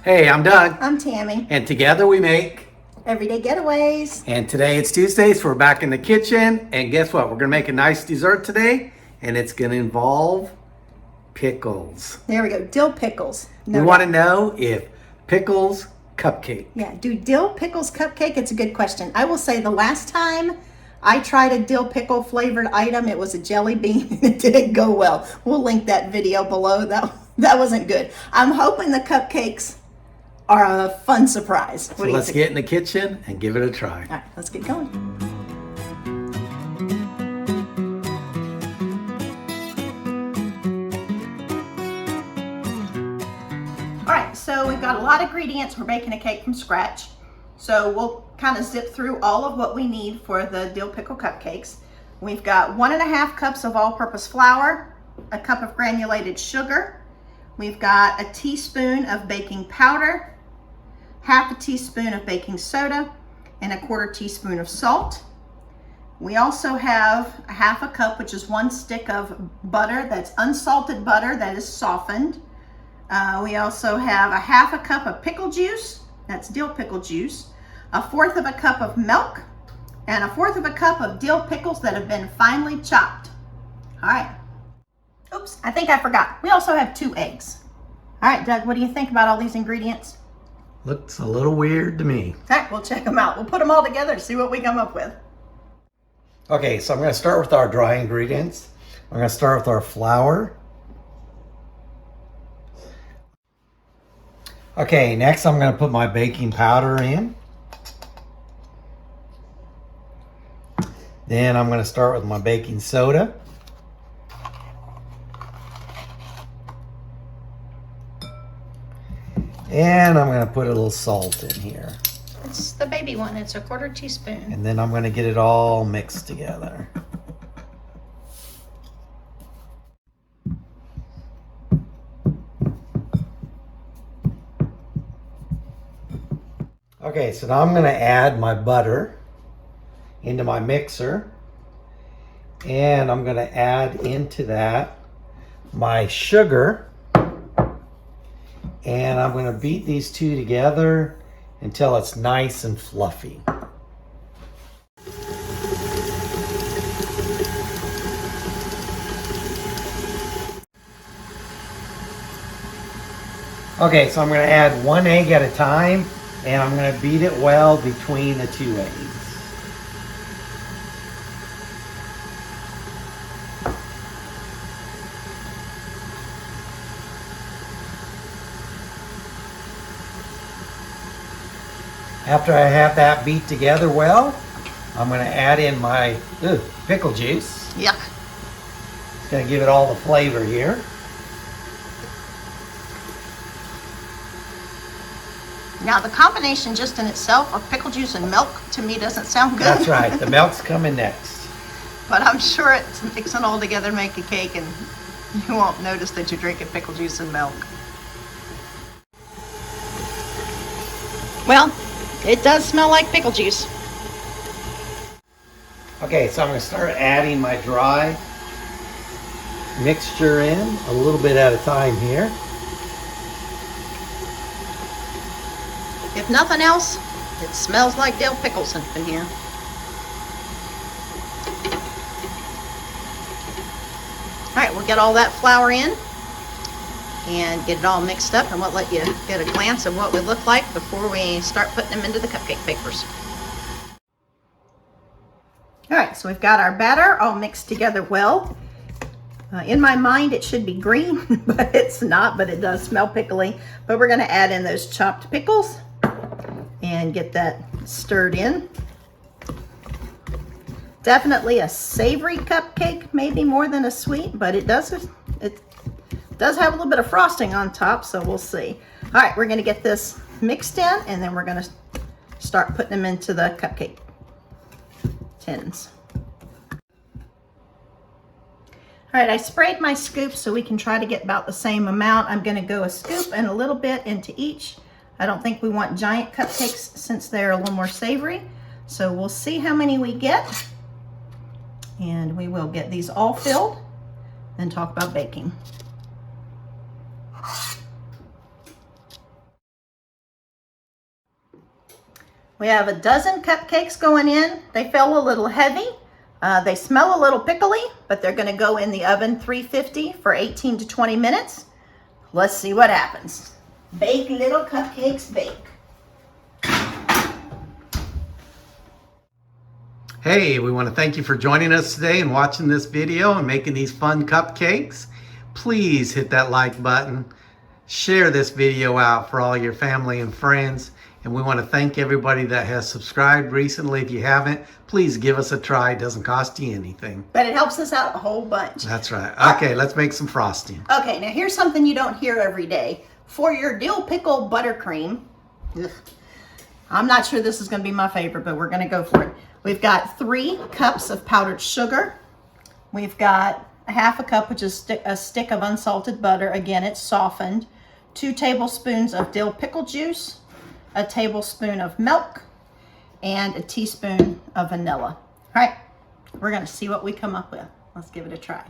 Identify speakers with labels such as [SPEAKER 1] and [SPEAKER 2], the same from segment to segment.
[SPEAKER 1] Hey, I'm Doug.
[SPEAKER 2] I'm Tammy.
[SPEAKER 1] And together we make
[SPEAKER 2] Everyday Getaways.
[SPEAKER 1] And today it's Tuesday, so we're back in the kitchen. And guess what? We're gonna make a nice dessert today, and it's gonna involve pickles.
[SPEAKER 2] There we go, dill pickles.
[SPEAKER 1] We want to know if pickles cupcake.
[SPEAKER 2] Yeah, do dill pickles cupcake? It's a good question. I will say the last time I tried a dill pickle flavored item, it was a jelly bean and it didn't go well. We'll link that video below. That wasn't good. I'm hoping the cupcakes are a fun surprise.
[SPEAKER 1] So let's get in the kitchen and give it a try.
[SPEAKER 2] All right, let's get going. All right, so we've got a lot of ingredients. We're making a cake from scratch. So we'll kind of zip through all of what we need for the dill pickle cupcakes. We've got 1.5 cups of all-purpose flour, a cup of granulated sugar. We've got a teaspoon of baking powder, half a teaspoon of baking soda, and a 1/4 teaspoon of salt. We also have a half a cup, which is 1 stick of butter. That's unsalted butter that is softened. We also have a half a cup of pickle juice. That's dill pickle juice. 1/4 of a cup of milk, and 1/4 of a cup of dill pickles that have been finely chopped. All right. Oops, I think I forgot. We also have 2 eggs. All right, Doug, what do you think about all these ingredients?
[SPEAKER 1] Looks a little weird to me.
[SPEAKER 2] All right, we'll check them out. We'll put them all together to see what we come up with.
[SPEAKER 1] Okay, so I'm going to start with our dry ingredients. I'm going to start with our flour. Okay, next I'm going to put my baking powder in. Then I'm going to start with my baking soda. And I'm going to put a little salt in here.
[SPEAKER 2] It's the baby one. It's a 1/4 teaspoon.
[SPEAKER 1] And then I'm going to get it all mixed together. Okay, so now I'm going to add my butter into my mixer. And I'm going to add into that my sugar. And I'm going to beat these two together until it's nice and fluffy. Okay, so I'm going to add 1 egg at a time, and I'm going to beat it well between the 2 eggs. After I have that beat together well, I'm going to add in my pickle juice.
[SPEAKER 2] Yuck.
[SPEAKER 1] It's going to give it all the flavor here.
[SPEAKER 2] Now the combination just in itself of pickle juice and milk to me doesn't sound good.
[SPEAKER 1] That's right. The milk's coming next.
[SPEAKER 2] But I'm sure it's mixing all together, make a cake, and you won't notice that you're drinking pickle juice and milk. Well, it does smell like pickle juice.
[SPEAKER 1] Okay, so I'm going to start adding my dry mixture in a little bit at a time here.
[SPEAKER 2] If nothing else, it smells like dill pickles in here. All right, we'll get all that flour in and get it all mixed up, and we'll let you get a glance of what we look like before we start putting them into the cupcake papers. All right, so we've got our batter all mixed together well. In my mind, it should be green, but it's not, but it does smell pickly. But we're gonna add in those chopped pickles and get that stirred in. Definitely a savory cupcake, maybe more than a sweet, but it does have a little bit of frosting on top, so we'll see. All right, we're gonna get this mixed in, and then we're gonna start putting them into the cupcake tins. All right, I sprayed my scoop so we can try to get about the same amount. I'm gonna go a scoop and a little bit into each. I don't think we want giant cupcakes since they're a little more savory. So we'll see how many we get. And we will get these all filled, then talk about baking. We have a dozen cupcakes going in. They feel a little heavy. They smell a little pickly, but they're gonna go in the oven 350 for 18 to 20 minutes. Let's see what happens. Bake little cupcakes, bake.
[SPEAKER 1] Hey, we want to thank you for joining us today and watching this video and making these fun cupcakes. Please hit that like button. Share this video out for all your family and friends. And we want to thank everybody that has subscribed recently. If you haven't, please give us a try. It doesn't cost you anything.
[SPEAKER 2] But it helps us out a whole bunch.
[SPEAKER 1] That's right. Okay, let's make some frosting.
[SPEAKER 2] Okay, now here's something you don't hear every day. For your dill pickle buttercream, I'm not sure this is going to be my favorite, but we're going to go for it. We've got 3 cups of powdered sugar. We've got a half a cup, which is a stick of unsalted butter. Again, it's softened. 2 tablespoons of dill pickle juice, a tablespoon of milk, and a teaspoon of vanilla. All right, we're going to see what we come up with. Let's give it a try.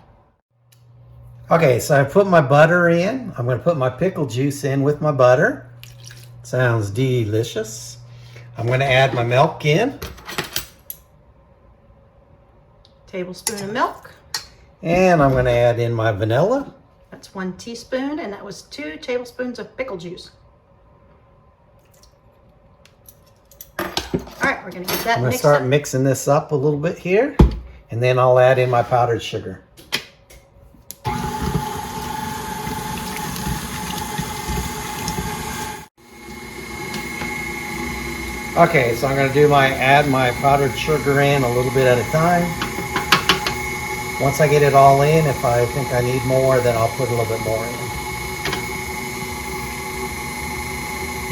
[SPEAKER 1] Okay, so I put my butter in. I'm going to put my pickle juice in with my butter. Sounds delicious. I'm going to add my milk in.
[SPEAKER 2] Tablespoon of milk.
[SPEAKER 1] And I'm going to add in my vanilla.
[SPEAKER 2] That's 1 teaspoon, and that was 2 tablespoons of pickle juice. All right, we're going to get that
[SPEAKER 1] I'm going to
[SPEAKER 2] mixed
[SPEAKER 1] start
[SPEAKER 2] up.
[SPEAKER 1] mixing this up a little bit here, and then I'll add in my powdered sugar. Okay, so I'm going to add my powdered sugar in a little bit at a time. Once I get it all in, if I think I need more, then I'll put a little bit more in.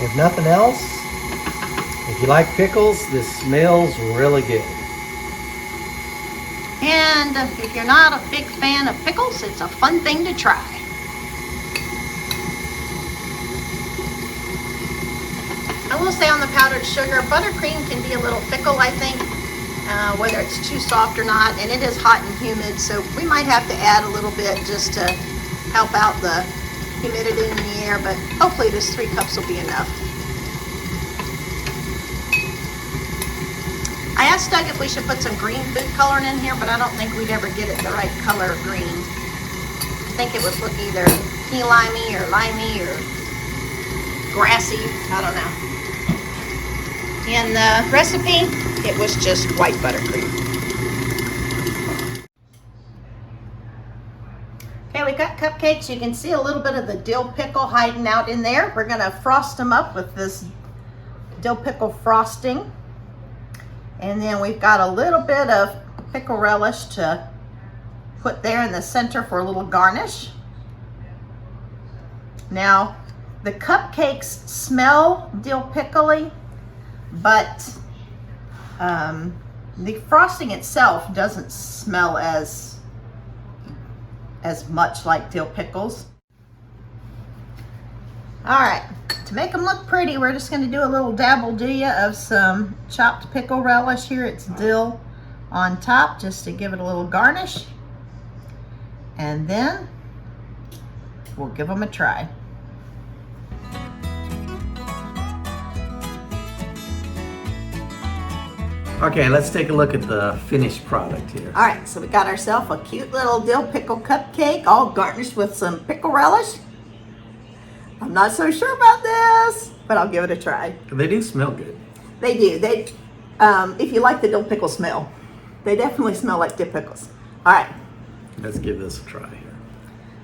[SPEAKER 1] If nothing else, if you like pickles, this smells really good.
[SPEAKER 2] And if you're not a big fan of pickles, it's a fun thing to try. I will say on the powdered sugar, buttercream can be a little fickle, I think, whether it's too soft or not, and it is hot and humid, so we might have to add a little bit just to help out the humidity in the air, but hopefully this 3 cups will be enough. I asked Doug if we should put some green food coloring in here, but I don't think we'd ever get it the right color of green. I think it would look either key limey or limey or grassy, I don't know. In the recipe, it was just white buttercream. Okay, we got cupcakes. You can see a little bit of the dill pickle hiding out in there. We're gonna frost them up with this dill pickle frosting. And then we've got a little bit of pickle relish to put there in the center for a little garnish. Now, the cupcakes smell dill pickly, but the frosting itself doesn't smell as much like dill pickles. All right, to make them look pretty, we're just going to do a little dabble-do-ya of some chopped pickle relish here. It's dill on top just to give it a little garnish. And then we'll give them a try.
[SPEAKER 1] Okay, let's take a look at the finished product here.
[SPEAKER 2] All right, so we got ourselves a cute little dill pickle cupcake, all garnished with some pickle relish. I'm not so sure about this, but I'll give it a try.
[SPEAKER 1] They do smell good.
[SPEAKER 2] They do. They, if you like the dill pickle smell, they definitely smell like dill pickles. All right.
[SPEAKER 1] Let's give this a try here.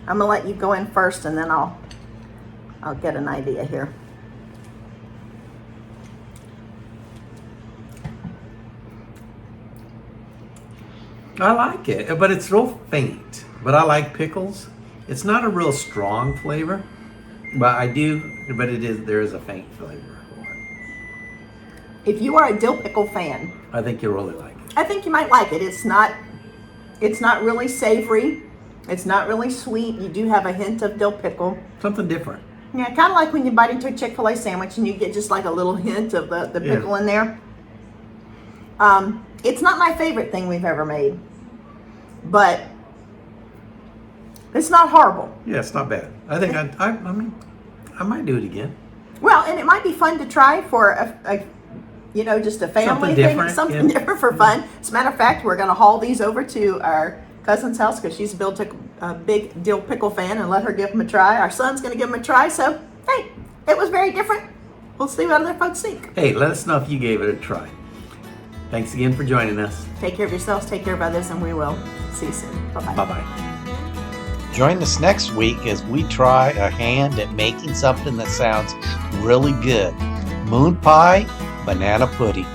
[SPEAKER 2] I'm gonna let you go in first, and then I'll get an idea here.
[SPEAKER 1] I like it, but it's real faint. But I like pickles. It's not a real strong flavor, but there is a faint flavor for it.
[SPEAKER 2] If you are a dill pickle fan,
[SPEAKER 1] I think you'll really like it.
[SPEAKER 2] I think you might like it. It's not really savory. It's not really sweet. You do have a hint of dill pickle.
[SPEAKER 1] Something different.
[SPEAKER 2] Yeah, kind of like when you bite into a Chick-fil-A sandwich and you get just like a little hint of the pickle in there. It's not my favorite thing we've ever made, but it's not horrible.
[SPEAKER 1] Yeah, it's not bad. I think I might do it again.
[SPEAKER 2] Well, and it might be fun to try for you know, just a family
[SPEAKER 1] Something
[SPEAKER 2] thing,
[SPEAKER 1] different,
[SPEAKER 2] something
[SPEAKER 1] yeah.
[SPEAKER 2] different for fun. As a matter of fact, we're going to haul these over to our cousin's house because she's built a big dill pickle fan and let her give them a try. Our son's going to give them a try. So, hey, it was very different. We'll see what other folks think.
[SPEAKER 1] Hey, let us know if you gave it a try. Thanks again for joining us.
[SPEAKER 2] Take care of yourselves, take care of others, and we will see you soon. Bye-bye.
[SPEAKER 1] Bye-bye. Join us next week as we try a hand at making something that sounds really good. Moon pie, banana pudding.